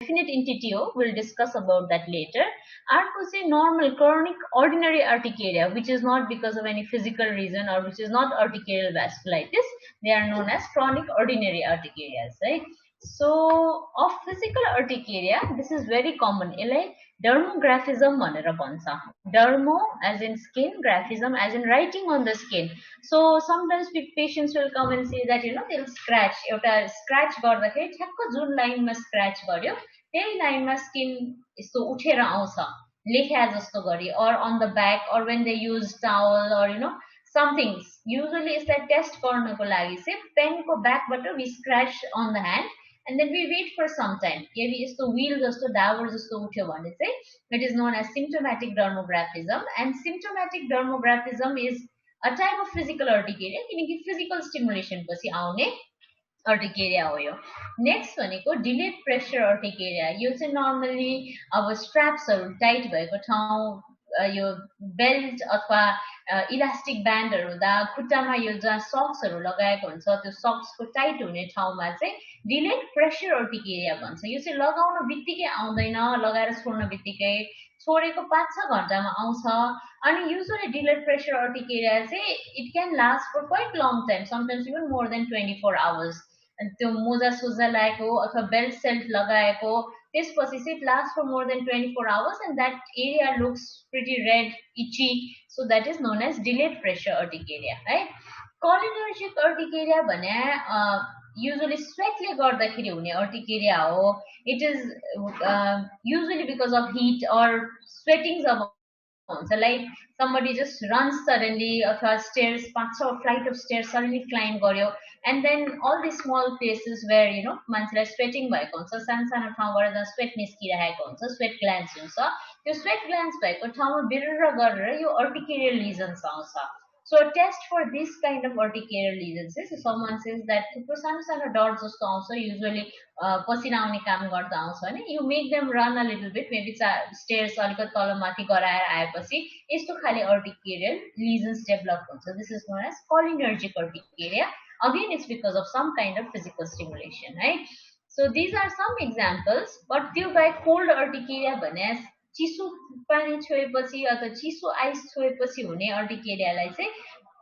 definite entity ho, we'll discuss about that later. Arko say normal chronic ordinary urticaria, which is not because of any physical reason or which is not urticarial vasculitis. They are known as chronic ordinary urticarias, right? So of physical urticaria, this is very common. Like dermographism bhanera bhन्छ. Dermo as in skin, graphism as in writing on the skin. So sometimes patients will come and say that they'll scratch. एउटा scratch गर्दाखेरि ठ्याक्क जुन लाइनमा scratch गर्यो त्यही लाइनमा skin यस्तो उठेर आउँछ लेख्या जस्तो गरी, or on the back, or when they use towel or some things. Usually यसलाई टेस्ट गर्नको लागि चाहिँ पेनको ब्याकबाट we scratch on the hand and then we wait for some time. यदि यस्तो wheel जस्तो डाबर जस्तो उठ्यो भने चाहिँ it is known as symptomatic dermographism, and symptomatic dermographism is a type of physical urticaria किनकि physical stimulation पछि आउने urticaria हो यो. नेक्स्ट भनेको डिलेड प्रेसर अर्टिकेरिया. यो चाहिँ नर्मली अब स्ट्र्याप्सहरू टाइट भएको ठाउँ यो बेल्ट अथवा इलास्टिक ब्यान्डहरू हुँदा खुट्टामा यो जहाँ सक्सहरू लगाएको हुन्छ त्यो सक्सको टाइट हुने ठाउँमा चाहिँ डिलेड प्रेसर अर्टिकेरिया भन्छ. यो चाहिँ लगाउन बित्तिकै आउँदैन, लगाएर छोड्न बित्तिकै छोडेको 5-6 घण्टामा आउँछ. अनि युजुअली डिलेड प्रेसर अर्टिकेरिया चाहिँ it can last for quite long time, sometimes even more than 24 hours. त्यो मोजा सोजा लगाएको अथवा बेल्ट सेल्ट लगाएको त्यसपछि चाहिँ last for more than 24 hours and that area looks pretty red itchy. So that is known as delayed pressure urticaria है. Cholinergic urticaria भने usually स्वेटले गर्दाखेरि हुने अर्टिकेरिया हो. It is usually because of heat or sweatings अब हुन्छ. Like somebody just runs suddenly अथवा stairs 5-6 flight of stairs suddenly climb गर्यो and then all these small places where मान्छेलाई स्वेटिङ भएको हुन्छ, सानो सानो ठाउँबाट जहाँ स्वेट निस्किरहेको हुन्छ, स्वेट ग्ल्यान्ड्स हुन्छ, त्यो स्वेट ग्ल्यान्ड्स भएको ठाउँमा बिरेर गरेर यो अर्टिकेरियल लिजन्स आउँछ. So a test for this kind of urticarial lesions is someone says that थुप्रो सानो सानो डट जस्तो आउँछ, युजुअली पसिना आउने काम गर्दा आउँछ भने you make them run a little bit, maybe stairs अलिकति तलमाथि गराएर आएपछि यस्तो खाले urticarial lesions develop हुन्छ. This is known as cholinergic urticaria. Again, it's because of some kind of physical stimulation, right? So these are some examples. But त्यो बाहेक cold urticaria भने चिसो पानी छोएपछि अथवा चिसो आइस छोएपछि हुने अर्टिकेरियालाई चाहिँ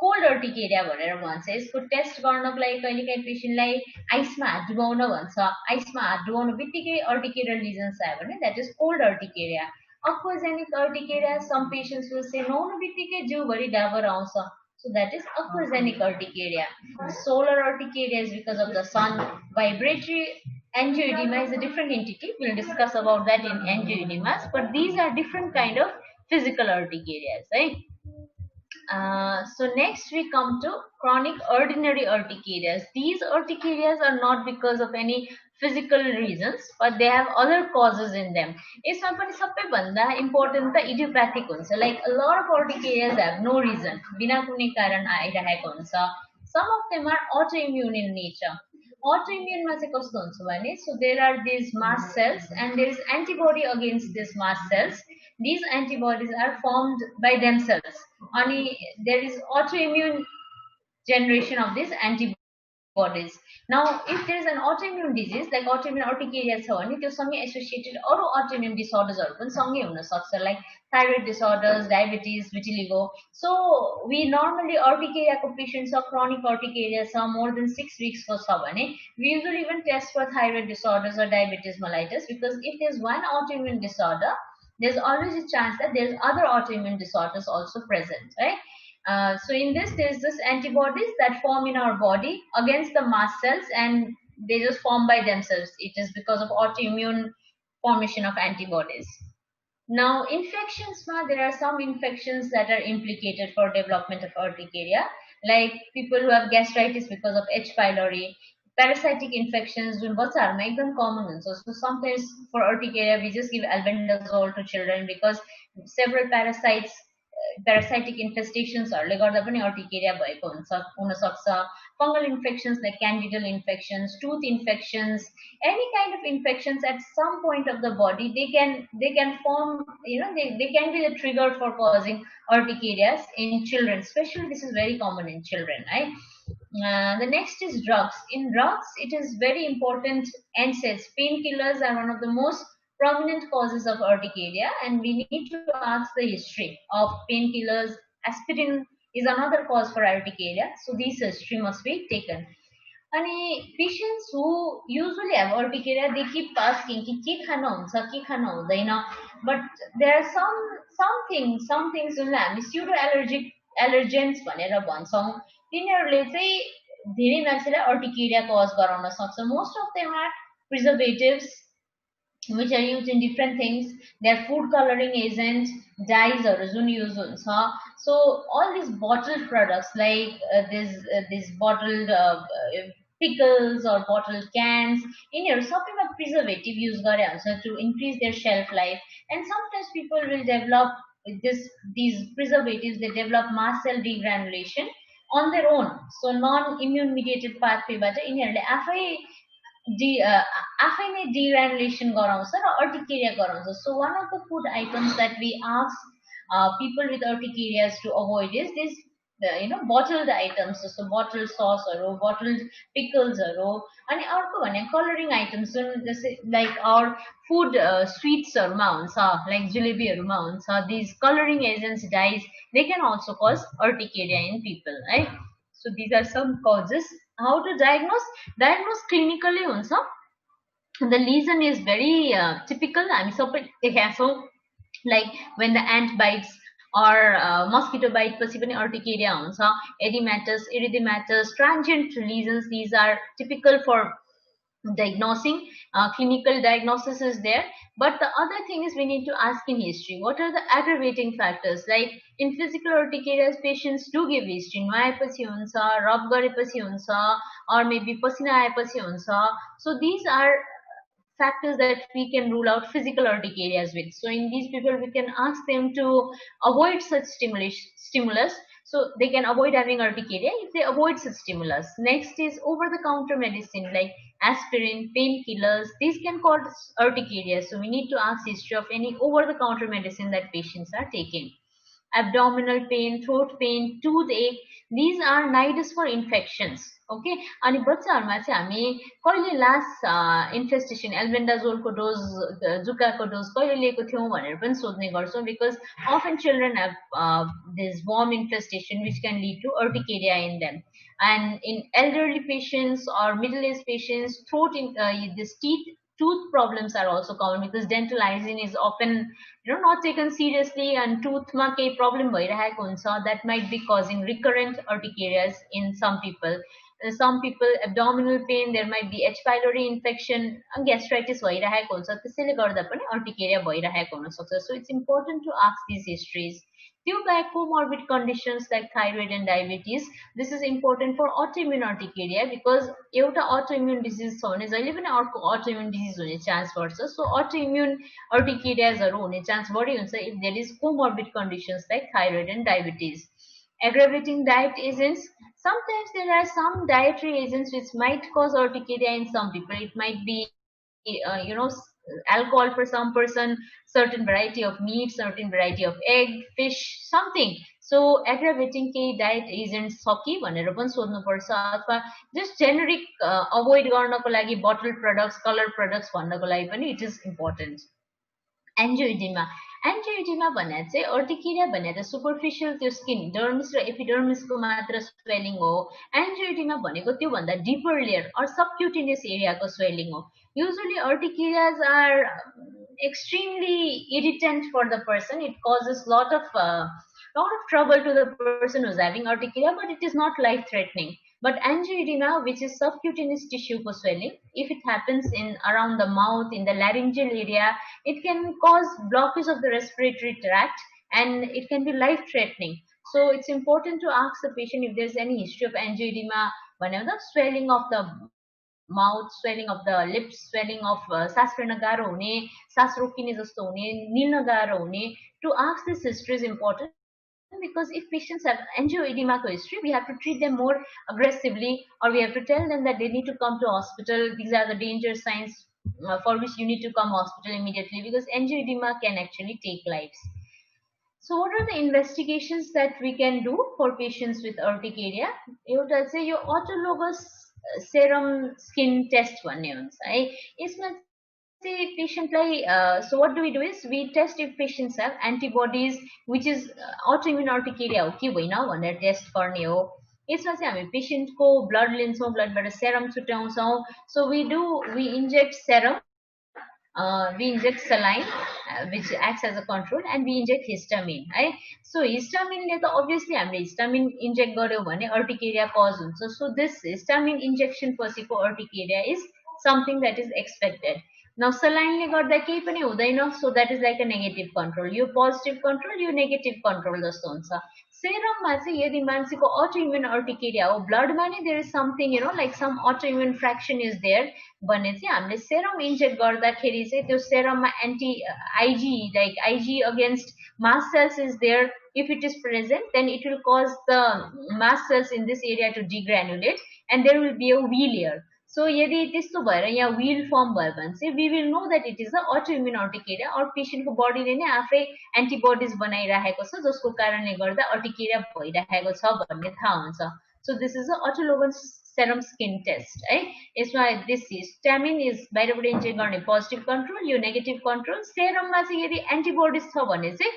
कोल्ड अर्टिकेरिया भनेर भन्छ. यसको टेस्ट गर्नको लागि कहिलेकाहीँ पेसेन्टलाई आइसमा हात डुबाउन भन्छ. आइसमा हात डुबाउन बित्तिकै अर्टिकेरियल लिजन्स आयो भने that is cold urticaria. Aquagenic urticaria, some patients will say नुहाउनु बित्तिकै जिउभरि डाबर आउँछ. So that is aquagenic urticaria. Solar urticaria is because of the sun. Vibratory angioedema is a different entity. We'll discuss about that in angioedemas. But these are different kind of physical urticarias, right? So next we come to chronic ordinary urticarias. These urticarias are not because of any physical reasons, but they have other causes in them. यसमा पनि सबैभन्दा important त इडियोप्याथिक हुन्छ. Like a lot of urticarias have no reason, बिना कुनै कारण आइरहेको हुन्छ. Some of them are autoimmune in nature. Autoimmune मा चाहिँ कस्तो हुन्छ भने, so there are these mast cells and there is antibody against these mast cells. These antibodies are formed by themselves. Ani there is autoimmune generation of these antibodies. Now, if there is an autoimmune disease like autoimmune urticaria छ भने त्यो सँगै associated अरू autoimmune disorders हरु पनि सँगै हुन सक्छ, like thyroid disorders, diabetes, vitiligo. So we normally urticaria को patients or chronic urticaria छ more than 6 weeks को छ भने we usually even test for thyroid disorders or diabetes mellitus, because if there is one autoimmune disorder, there's always a chance that there's other autoimmune disorders also present, right? So in this, there's this antibodies that form in our body against the mast cells, and they just form by themselves. It is because of autoimmune formation of antibodies. Now, infections, there are some infections that are implicated for development of urticaria, like people who have gastritis because of H. pylori, parasitic infections जुन बच्चाहरुमा एकदम common हुन्छ. So sometimes for urticaria we just give albendazole to children because several parasitic infestations हरुले गर्दा पनि urticaria भएको हुन सक्छ. Fungal infections like candidal infections, tooth infections, any kind of infections at some point of the body, they can form, they can be the trigger for causing urticarias in children. Especially this is very common in children, right? The next is drugs. In drugs, it is very important. NSAIDs, painkillers, are one of the most prominent causes of urticaria, and we need to ask the history of painkillers. Aspirin is another cause for urticaria, so this history must be taken. अनि patients who usually have urticaria, they keep asking कि के खान हुन्छ के खान हुँदैन, but there are some things जुन हामी pseudo allergic एलर्जेन्स भनेर भन्छौँ, तिनीहरूले चाहिँ धेरै मान्छेलाई अर्टिकेरिया कज गराउन सक्छ. Most of them are preservatives which are used in different things. They're food coloring agents, dyes or Jun use हुन्छ. So all these bottled products like this bottled pickles or bottled cans, यिनीहरू सबैमा preservative use गरे हुन्छ to increase their shelf life. And sometimes people will develop these preservatives, they develop mast cell degranulation on their own. So non immune mediated pathwayबाट यिनीहरूले आफै आफै नै degranulation गराउँछ र urticaria गराउँछ. So one of the food items that we ask people with urticarias to avoid is this bottled items, so bottled sauceहरू, bottled picklesहरू, अनि अर्को भने coloring items Jun like our food sweetsहरूमा हुन्छ, like जुलेबीहरूमा हुन्छ, these coloring agents, dyes, they can also cause urticaria in people, right? So these are some causes. How to diagnose? Diagnose clinically huncha. The lesion is very typical. हामी सबै देखेका छौँ, like when the ant bites or mosquito bite पछि पनि urticaria हुन्छ. Edematous, erythematous, transient lesions, these are typical for diagnosing. Clinical diagnosis is there, but the other thing is we need to ask in history what are the aggravating factors. Like in physical urticaria, patients do give history, नुहाएपछि हुन्छ, rub गरेपछि हुन्छ, or maybe पसिना आएपछि हुन्छ. So these are factors that we can rule out physical urticarias with. So in these people, we can ask them to avoid such stimulus. So they can avoid having urticaria if they avoid such stimulus. Next is over-the-counter medicine like aspirin, painkillers. These can cause urticaria. So we need to ask history of any over-the-counter medicine that patients are taking. Abdominal pain, throat pain, toothache, these are nidus for infections. Okay, अनि बच्चाहरूमा चाहिँ हामी कहिले last infestation एल्बेन्डाजोलको dose, जुकाको dose कहिले लिएको थियौँ भनेर पनि सोध्ने गर्छौँ, because often children have this worm infestation which can lead to urticaria in them. And in elderly patients or middle-aged patients, throat in this tooth problems are also common because dental hygiene is often not taken seriously, and tooth ma kehi problem bhayiraheko huncha, that might be causing recurrent urticarias in some people. Some people abdominal pain, there might be H pylori infection, gastritis bhayiraheko huncha, त्यसैले गर्दा पनि urticaria bhayiraheko हुन सक्छ. So it's important to ask these histories. त्यो बाहेक comorbid conditions like thyroid and diabetes, this is important for autoimmune urticaria because एउटा autoimmune disease छ भने जहिले पनि अर्को autoimmune disease हुने chance बढ्छ. So autoimmune urticariasहरू हुने chance बढी हुन्छ if there is comorbid conditions like thyroid and diabetes. Aggravating diet agents, sometimes there are some dietary agents which might cause urticaria in some people. It might be alcohol for some person, certain variety of meat, certain variety of egg, fish, something. So aggravating केही diet agents छ कि भनेर पनि सोध्नुपर्छ, अथवा just generic avoid गर्नको लागि bottled products, color products भन्नको लागि पनि it is important. Angioedema. Angioedema भने चाहिँ अर्टिकेरिया भने त सुपरफिशियल त्यो स्किन डर्मिस र एपिडर्मिसको मात्र स्वेलिङ हो. एन्जियोइडेमा भनेको त्यो भन्दा डिपर लेयर और सबक्युटेनियस एरियाको स्वेलिङ हो. Usually urticarias are extremely irritant for the person. It causes lot of trouble to the person who's having urticaria, but it is not life threatening. But angioedema, which is subcutaneous tissue swelling, if it happens in around the mouth, in the laryngeal area, it can cause blockage of the respiratory tract and it can be life threatening. So it's important to ask the patient if there's any history of angioedema, whenever the swelling of the mouth, swelling of the lips, swelling of सास फेर्न गाह्रो हुने, सास रोकिने जस्तो हुने, निल्न गाह्रो हुने. To ask this history is important because if patients have angioedema history, we have to treat them more aggressively, or we have to tell them that they need to come to hospital. These are the danger signs for which you need to come hospital immediately, because angioedema can actually take lives. So what are the investigations that we can do for patients with urticaria? एउटा चाहिँ यो autologous serum skin test भन्ने हुन्छ है. यसमा चाहिँ पेशेन्टलाई so what do we do is we test if patients have antibodies which is autoimmune urticaria हो कि होइन भनेर टेस्ट गर्ने हो. यसमा चाहिँ हामी पेशेन्टको ब्लड लिन्छौँ, ब्लडबाट serum छुट्याउँछौँ. So we inject serum, we inject saline, which acts as a control, and we inject histamine. Right? So histamine ले त obviously हामीले histamine inject गर्यो भने urticaria cause हुन्छ. So this histamine injection पछिको urticaria is something that is expected. Now saline ले गर्दा केही पनि हुँदैन, so that is like a negative control. Yo positive control, yo negative control जस्तो हुन्छ. सेरममा चाहिँ यदि मान्छेको autoimmune urticaria हो, ब्लडमा नै there is something, you know, like some autoimmune fraction is there भने चाहिँ हामीले सेरम इन्जेक्ट गर्दाखेरि चाहिँ त्यो सेरममा anti IG like IG against mast cells is there. If it is present, then it will cause the mast cells in this area to degranulate and there will be a wheal here. So यदि त्यस्तो भएर यहाँ wheal form भयो भने चाहिँ we will know that it is a autoimmune urticaria or patient को बडीले नै आफै एन्टिबडिज बनाइराखेको छ जसको कारणले गर्दा अर्टिकेरिया भइराखेको छ भन्ने थाहा हुन्छ. So this is a autologous serum skin test, है. यसमा this histamine is बाहिरबाट इन्जेक्ट गर्ने पोजिटिभ कन्ट्रोल, यो नेगेटिभ कन्ट्रोल. सेरममा चाहिँ यदि एन्टिबडिज छ भने चाहिँ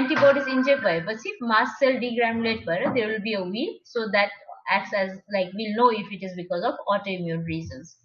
एन्टिबडिज इन्जेक्ट भएपछि मास्ट सेल डिग्रानुलेट भएर there will be a wheal, so that acts as like we'll know if it is because of autoimmune reasons.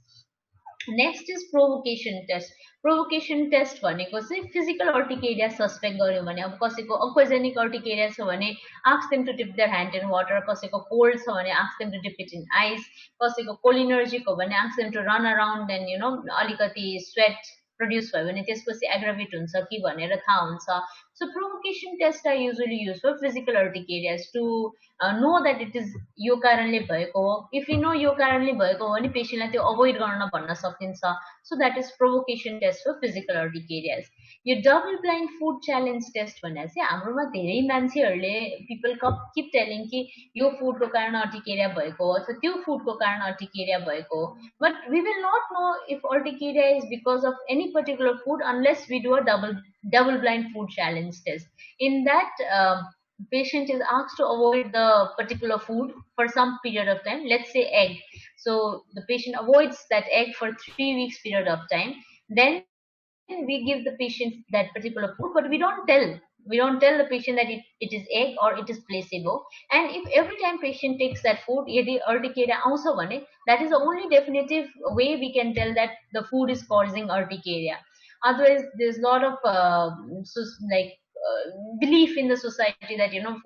Next is provocation test. Provocation test भनेको चाहिँ physical urticaria suspect गर्यो भने, अब कसैको aquagenic urticaria छ भने ask them to dip their hand in water, कसैको cold छ भने ask them to dip it in ice, कसैको cholinergic हो भने ask them to run around and you know अलिकति sweat produce भयो भने त्यसपछि aggravate हुन्छ कि भनेर थाहा हुन्छ. So provocation tests are usually used for physical urticarias to know that it is यो कारणले भएको हो. If we know यो कारणले भएको हो भने पेशेन्टलाई त्यो अभोइड गर्न भन्न सकिन्छ. So that is provocation test for physical urticarias. Yo double blind food challenge test भनेर चाहिँ हाम्रोमा धेरै मान्छेहरूले people keep telling कि यो फुडको कारण अर्टिकेरिया भएको हो अथवा त्यो फुडको कारण अर्टिकेरिया भएको हो. But we will not know if urticaria is because of any particular food unless we do a double blind food challenge test. In that patient is asked to avoid the particular food for some period of time, let's say egg. So the patient avoids that egg for 3 weeks period of time. Then we give the patient that particular food, but we don't tell the patient that it is egg or it is placebo. And if every time patient takes that food, यदि urticaria आउँछ भने, that is the only definitive way we can tell that the food is causing urticaria. Otherwise, there's a lot of belief in the society that you know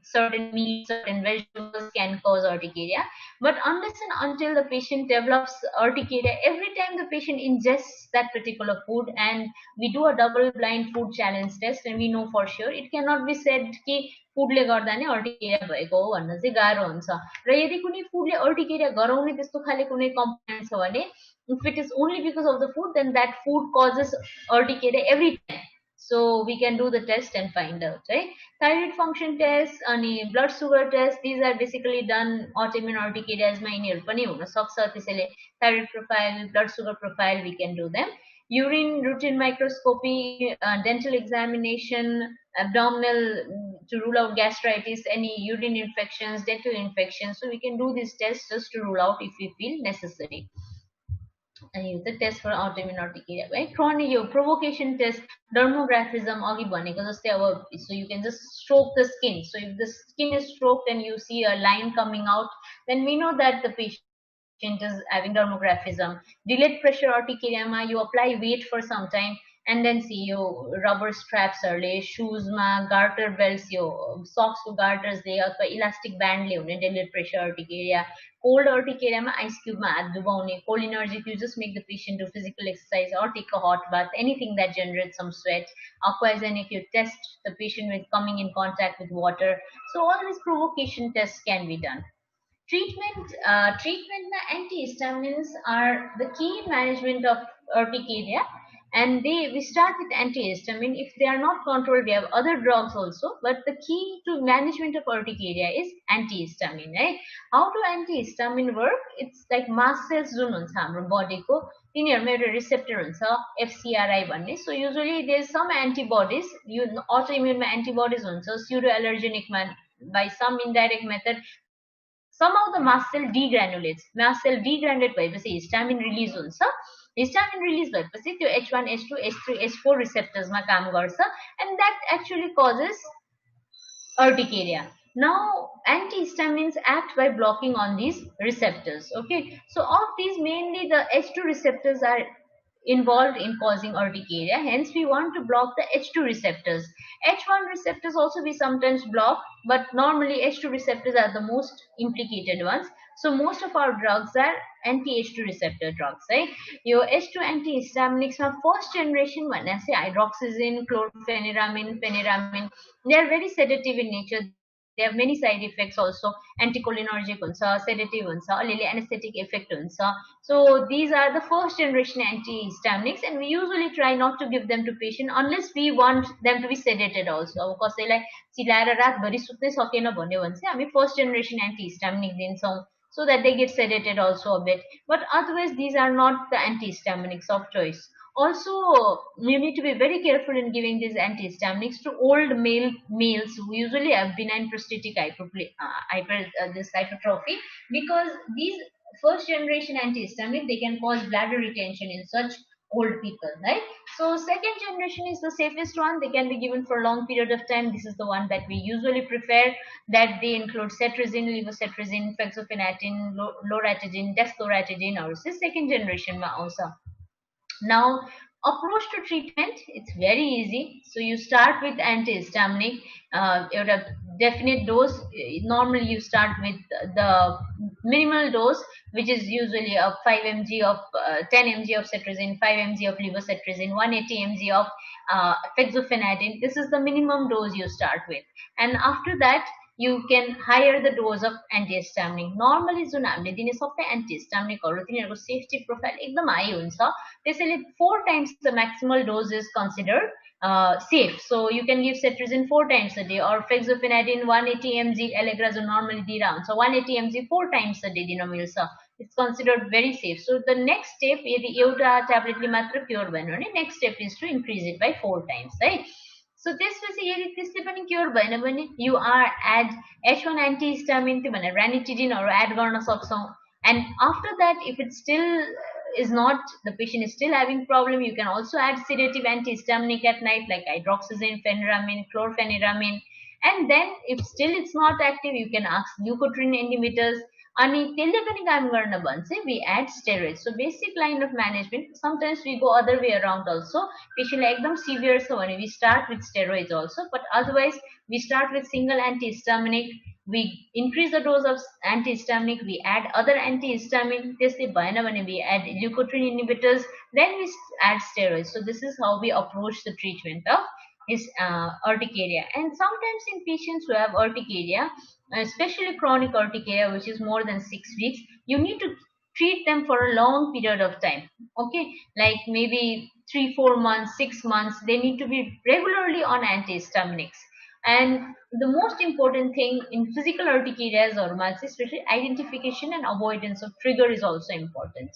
certain meat, certain vegetables can cause urticaria. But unless and until the patient develops urticaria, every time the patient ingests that particular food and we do a double blind food challenge test and we know for sure, it cannot be said कि फुडले गर्दा नै urticaria भएको हो भन्न चाहिँ गाह्रो हुन्छ. र यदि कुनै फुडले अर्टिकेरिया गराउने त्यस्तो खाले कुनै कम्प्लेन छ भने, if it is only because of the food, then that food causes urticaria every time. So we can do the test and find out, right? Thyroid function test अनि blood sugar test, these are basically done autoimmune urticarias मा यिनीहरू पनि हुन सक्छ. त्यसैले thyroid profile, blood sugar profile, we can do them. Urine routine microscopy, dental examination, abdominal to rule out gastritis, any urine infections, dental infections. So we can do these tests just to rule out if we feel necessary. And use the test for autoimmune urticaria, right? Chronic provocation test, dermographism अघि भनेको जस्तै अब, so you can just stroke the skin. So if the skin is stroked and you see a line coming out, then we know that the patient is having dermographism. Delayed pressure urticaria ma you apply weight for some time and then see your rubber straps early, shoes ma garter belts, your socks को garters ले अथवा elastic band ले हुने delayed pressure urticaria. Cold urticaria ma ice cube ma हात डुबाउने. Cholinergic, you just make the patient do physical exercise or take a hot bath, anything that generates some sweat. Aquagenic, you test the patient with coming in contact with water. So all these provocation tests can be done. Treatment antihistamines are the key management of urticaria, and we start with antihistamine. If they are not controlled, we have other drugs also, but the key to management of urticaria is antihistamine, right? How do antihistamine work? It's like mast cells जुन हुन्छ हाम्रो बडीको तिनीहरुमा एउटा receptor हुन्छ FCRI भन्ने. So usually there is some antibodies, autoimmuneमा antibodies हुन्छ, pseudo allergenicमा by some indirect method somehow the mast cell degranulates. Mast cell degranulate भएपछि histamine release हुन्छ. Histamine release भएपछि त्यो H1 H2 H3 H4 receptors मा काम गर्छ, and that actually causes urticaria. Now, antihistamines act by blocking on these receptors. Okay, so of these, mainly the H2 receptors are involved in causing urticaria. Hence, we want to block the H2 receptors. H1 receptors also we sometimes block, but normally H2 receptors are the most implicated ones. So most of our drugs are anti-H2 receptor drugs, right? Your H2 antihistaminics are first generation one, I say hydroxyzine, chlorpheniramine, pheniramine. They are very sedative in nature. They have many side effects also. Anticholinergic huncha, sedative huncha, alili anesthetic effect huncha. So these are the first generation antihistaminics, and we usually try not to give them to patient unless we want them to be sedated also. अब कसैलाई चिलाएर रातभरि सुत्नै सकेन भन्यो भने चाहिँ हामी first generation antihistaminic दिन्छौँ, so that they get sedated also a bit. But otherwise, these are not the antihistaminics of choice. Also, you need to be very careful in giving these antihistaminics to old males who usually have benign prostatic this hypertrophy, because these first generation antihistaminic, they can cause bladder retention in such old people, right? So second generation is the safest one. They can be given for a long period of time. This is the one that we usually prefer. That they include cetirizine, levocetirizine, fexofenadine, loratadine, desloratadine, or second generation also. Now, approach to treatment, it's very easy. So you start with antihistaminic, a definite dose. Normally you start with the minimal dose, which is usually of 5 mg of 10 mg of cetirizine, 5 mg of levocetirizine, 180 mg of fexofenadine. This is the minimum dose you start with, and after that you can higher the dose of antihistaminic. Normally जुन हामीले दिने सबै एन्टिहिस्टामिनिकहरु तिनीहरुको safety profile एकदम high हुन्छ, त्यसैले 4 times the maximal dose is considered safe. So you can give cetirizine 4 times a day, or fexofenadine 180 mg elegrazole normally दिइरा हुन्छ 180 mg 4 times a day दिन मिल्छ. It's considered very safe. So the next step, यदि एउटा ट्याब्लेटले मात्र cure भएन भने next step is to increase it by 4 times, right? So त्यसपछि यदि त्यसले पनि क्योर भएन भने you are add H1 antihistamine त्यो भनेर ranitidine हरू add गर्न सक्छौ, and after that if it still is not, the patient is still having problem, you can also add sedative antihistaminic at night like hydroxyzine, pheniramine, chlorpheniramine, and then if still it's not active, you can ask leukotriene inhibitors. अनि त्यसले पनि काम गर्न भन्छ we add steroids. So basic line of management, sometimes we go other way around also. Patient like एकदम severe छ भने we start with steroids also, but otherwise we start with single antihistaminic, we increase the dose of antihistaminic, we add other antihistamine, त्यसले भएन भने we add leukotriene inhibitors, then we add steroids. So this is how we approach the treatment of is urticaria. And sometimes in patients who have urticaria, especially chronic urticaria which is more than 6 weeks, you need to treat them for a long period of time. Okay, like maybe 3-4 months, 6 months, they need to be regularly on antihistaminics. And the most important thing in physical urticarias or especially identification and avoidance of trigger is also important.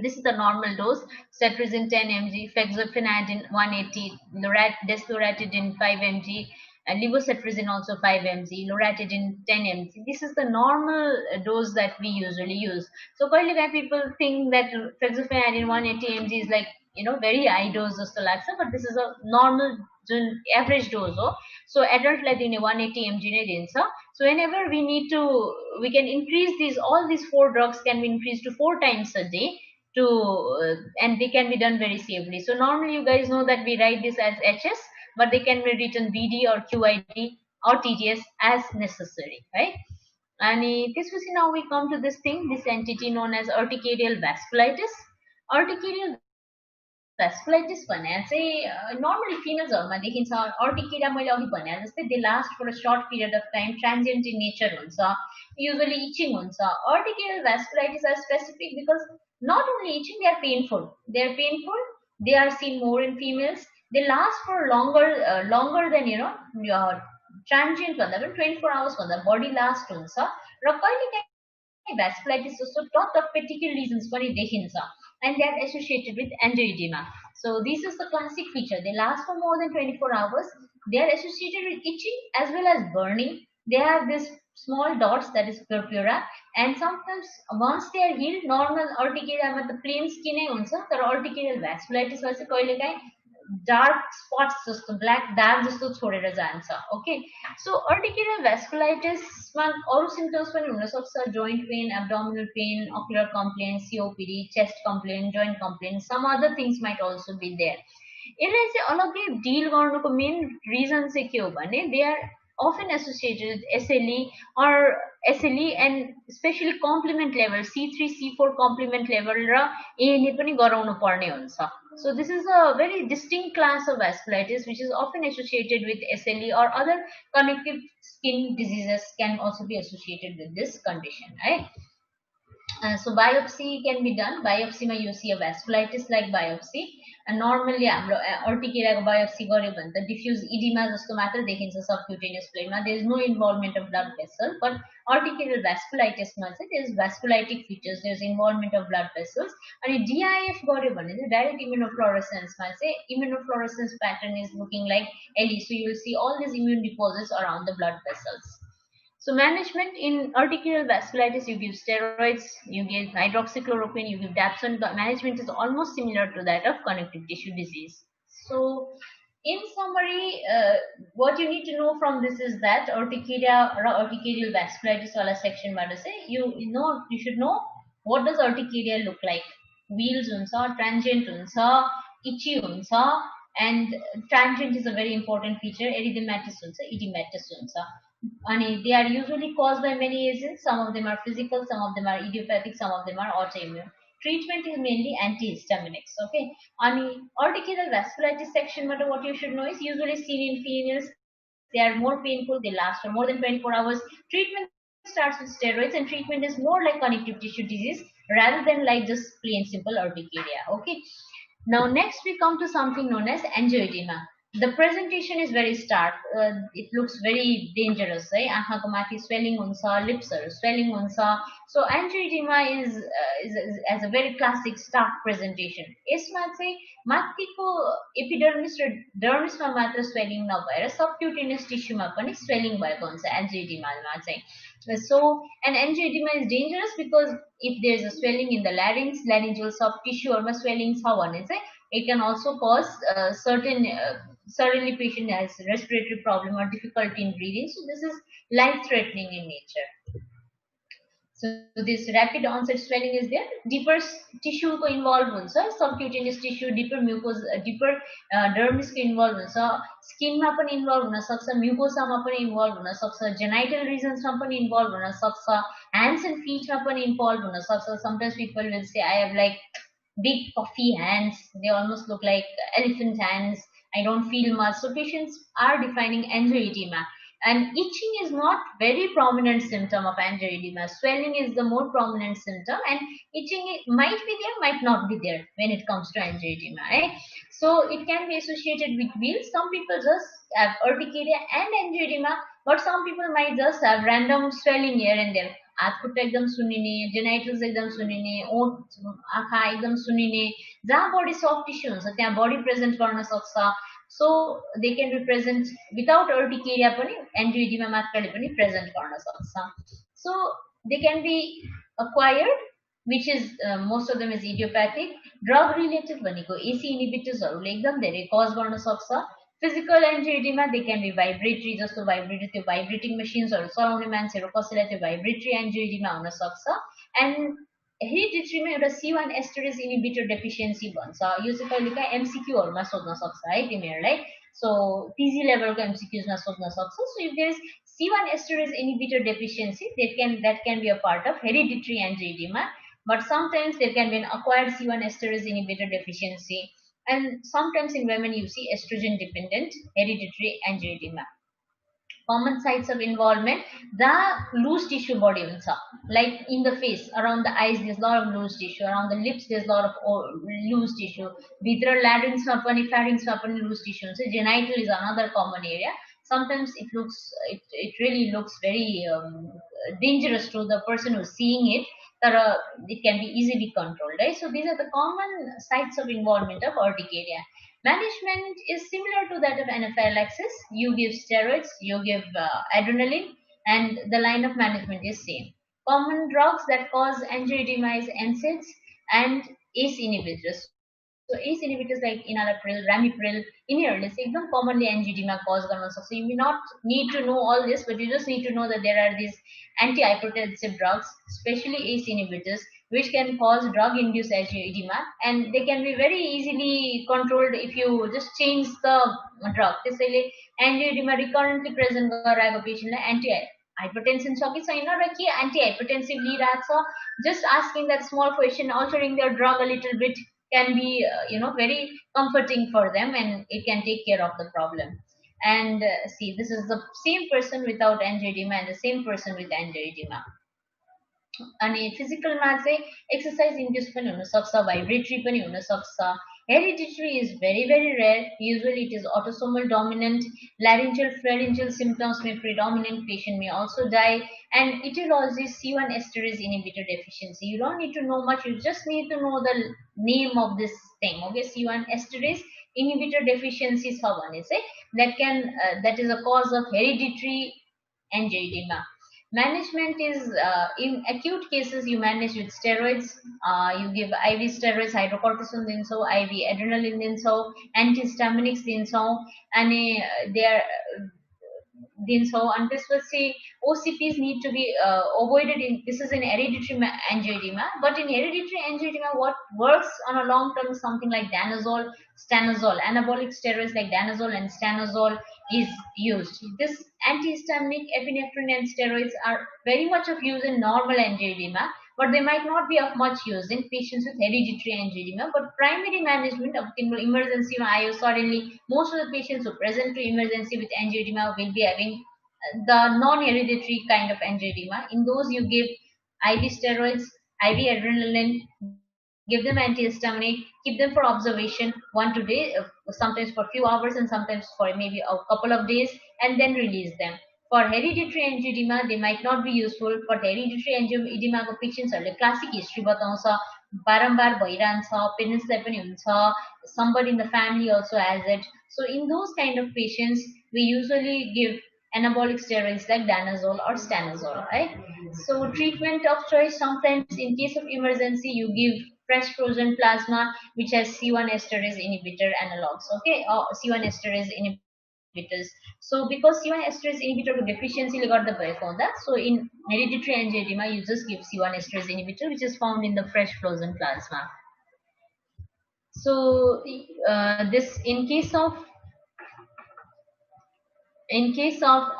This is the normal dose: cetirizine 10 mg, fexofenadine 180, desloratadine 5 mg, and levocetirizine also 5 mg, loratadine 10 mg. This is the normal dose that we usually use. So people think that fexofenadine 180 mg is like, very high dose of laksa, but this is a normal average dose. So adult like 180 mg. So whenever we can increase these, all these 4 drugs can be increased to 4 times a day, and they can be done very safely. So normally you guys know that we write this as HS, but they can be written BD or QID or TTS as necessary, right? And now we come to this entity known as urticarial vasculitis. Urticarial vasculitis normally females urticaria they last for a short period of time, transient in nature, usually itching. Urticarial vasculitis are specific because not only itching, they are painful. They are seen more in females. They last for longer than transient 24 hours body last vasculitis जस्तो टट of पेटिकल lesions पनि देखिन्छ. and they are associated with angioedema. So this is the classic feature. They last for more than 24 hours. They are associated with itching as well as burning. They have this small dots, that is purpura, and sometimes once they are healed, normal urticaria मतलब plain skin नै हुन्छ तर urticarial vasculitis मा चाहिँ कहिलेकाहीँ dark spots जस्तो black dags जस्तो छोडेर जान्छ. Okay, so urticarial vasculitis मा अरू symptoms पनि हुन सक्छ, joint pain, abdominal pain, ocular complaints, COPD, chest complaint, joint complaint, some other things might also be there. यसलाई चाहिँ अलग्गै डिल गर्नुको मेन रिजन चाहिँ के हो भने they are often associated with SLE or SLE and especially complement level C3 C4 complement level raw ANA पनि गराउनु पर्ने हुन्छ. So this is a very distinct class of vasculitis which is often associated with SLE or other connective skin diseases can also be associated with this condition, right? So biopsy can be done. Biopsy ma you see a vasculitis like biopsy. And normally urticaria biopsy गर्यो भने त diffuse edema जस्तो मात्र देखिन्छ subcutaneous plane मा. There is no involvement of blood vessel, but urticarial vasculitis मा चाहिँ there is vasculitic features, there is involvement of blood vessels. अनि DIF गर्यो भने चाहिँ direct immunofluorescence मा चाहिँ immunofluorescence pattern is looking like LE. So you will see all these immune deposits around the blood vessels. So management in urticarial vasculitis, you give steroids, you give hydroxychloroquine, you give dapsone. The management is almost similar to that of connective tissue disease. So in summary, what you need to know from this is that urticaria or urticarial vasculitis wala section bata say you should know what does urticaria look like. Wheals huncha, transient huncha, itchy huncha, and transient is a very important feature. Erythematous huncha, edematous huncha. And they are usually caused by many agents. Some of them are physical, some of them are idiopathic, some of them are autoimmune. Treatment is mainly antihistaminics. Okay. And urticarial vasculitis section, but what you should know is usually seen in females. They are more painful. They last for more than 24 hours. Treatment starts with steroids, and treatment is more like connective tissue disease rather than like just plain simple urticaria. Okay. Now next we come to something known as angioedema. The presentation is very stark. It looks very dangerous. Right? आँखाको माथि swelling हुन्छ, lips are swelling हुन्छ. So angioedema is as a very classic stark presentation. यसमा चाहिँ माथिको epidermis र dermis मा मात्र swelling नभएर subcutaneous tissue मा पनि swelling भएको हुन्छ angioedema मा चाहिँ. So an angioedema is dangerous because if there is a swelling in the larynx, laryngeal soft tissue or swelling छ भने चाहिँ it can also cause suddenly patient has respiratory problem or difficulty in breathing. So this is life-threatening in nature. So this rapid onset swelling is there. Deeper tissue को involved हुन्छ, subcutaneous tissue, deeper mucosa, deeper dermis को involved हुन्छ, skin मा पनि involved हुन सक्छ, mucosa मा पनि involved हुन सक्छ, genital regions मा पनि involved हुन सक्छ, hands and feet मा पनि involved हुन सक्छ. Sometimes people will say I have like big puffy hands, they almost look like elephant hands, I don't feel much. So patients are defining angioedema, and itching is not very prominent symptom of angioedema. Swelling is the more prominent symptom, and itching might be there, might not be there when it comes to angioedema. Right? So it can be associated with wheals. Some people just have urticaria and angioedema, but some people might just have random swelling here and there. हातखुट्टा एकदम सुनिने, genitals एकदम सुनिने, ओठ आँखा एकदम सुनिने, जहाँ बडी soft tissue हुन्छ त्यहाँ बडी present गर्न सक्छ. So they can be present without urticaria पनि एन्जियोइडिमा मात्रले पनि प्रेजेन्ट गर्न सक्छ. So they can be acquired, which is most of them is idiopathic. Drug related भनेको AC inhibitors हरूले एकदम धेरै कज गर्न सक्छ. Physical angioedema, they can be vibratory, जस्तो vibratory त्यो vibrating machines चलाउने मान्छेहरू कसैलाई त्यो vibratory angioedema हुन सक्छ. And hereditary मा एउटा C1 esterase inhibitor deficiency भन्छ. यो चाहिँ कहिलेकाहीँ MCQ हरूमा सोध्न सक्छ है तिमीहरूलाई. So PG level को MCQs मा सोध्न सक्छ. So if there is C1 esterase inhibitor deficiency, that can be a part of hereditary angioedema. But sometimes there can be an acquired C1 esterase inhibitor deficiency. And sometimes in women you see estrogen dependent hereditary angioedema. Common sites of involvement, the loose tissue body huncha, like in the face, around the eyes there's a lot of loose tissue, around the lips there's a lot of loose tissue, भित्र larynx मा पनि pharynx मा पनि loose tissue huncha. Genital is another common area. Sometimes it really looks very dangerous to the person who's seeing it. it can be easily controlled, right? So these are the common sites of involvement of urticaria. Management is similar to that of anaphylaxis. You give steroids, you give adrenaline, and the line of management is same. Common drugs that cause angioedema is NSAIDs and ACE inhibitors. So ACE inhibitors like enalapril, ramipril, inhalers, एकदम commonly angioedema cause गर्न सक्छ. So you may not need to know all this, but you just need to know that there are these antihypertensive drugs, especially ACE inhibitors, which can cause drug-induced angioedema, and they can be very easily controlled if you just change the drug. त्यसैले angioedema recurrently present गराएको पेशेन्टलाई hypertension छ कि छैन र के antihypertensive लिइरहेको छ, just asking that small question, altering their drug a little bit can be very comforting for them, and it can take care of the problem. And see, this is the same person without angioedema and the same person with angioedema. अनि फिजिकलमा चाहिँ exercise induce पनि हुनसक्छ, भाइब्रेटरी पनि हुनसक्छ. Hereditary is very very rare. Usually it is autosomal dominant. Laryngeal pharyngeal symptoms may predominant. Patient may also die. And etiology is C1 esterase inhibitor deficiency. You don't need to know much. You just need to know the name of this thing. Okay, C1 esterase inhibitor deficiency छ भने चाहिँ that is a cause of hereditary angioedema. Management is in acute cases you manage with steroids. You give IV steroids, hydrocortisone दिन्छौ, IV adrenaline दिन्छौ, antihistaminics दिन्छौ, अनि they are दिन्छौ. अनि त्यसपछि OCPs need to be avoided. This is in hereditary angioedema, but in hereditary angioedema what works on a long term is something like danazol, stanozol. Anabolic steroids like danazol and stanozol is used. This antihistaminic epinephrine and steroids are very much of use in normal angioedema, but they might not be of much use in patients with hereditary angioedema. But primary management of emergency IO, suddenly most of the patients who present to emergency with angioedema will be having the non-hereditary kind of angioedema. In those you give IV steroids, IV adrenaline, give them antihistaminic, keep them for observation 1 to day, sometimes for a few hours and sometimes for maybe a couple of days, and then release them. For hereditary angioedema, they might not be useful. For hereditary angioedema patients are classic history बताउँछ, बारम्बार भइरहन्छ, parents-लाई पनि हुन्छ, somebody in the family also has it. So in those kind of patients, we usually give anabolic steroids like danazol or stanozol, right? So treatment of choice, sometimes in case of emergency, you give fresh frozen plasma which has C1 esterase inhibitor analogs, okay, or C1 esterase inhibitors. So because C1 esterase inhibitor deficiency le garda bhayeko hunda, so in hereditary angioedema you just give C1 esterase inhibitor which is found in the fresh frozen plasma. So this in case of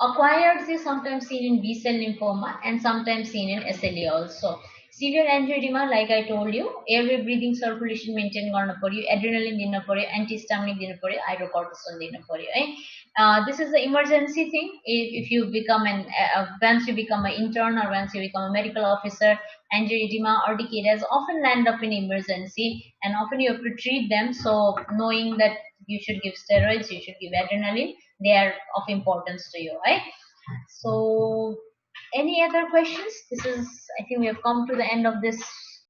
acquired is sometimes seen in B cell lymphoma and sometimes seen in SLA also. Severe angioedema, like I told you, airway breathing circulation maintain garna paryo, adrenaline dinna paryo, antihistaminic dinna paryo, hydrocortisone dinna paryo, right? This is the emergency thing. If you become once you become an intern or once you become a medical officer, angioedema, urticarias often land up in emergency, and often you have to treat them. So knowing that you should give steroids, you should give adrenaline, they are of importance to you, right? So any other questions? I think we have come to the end of this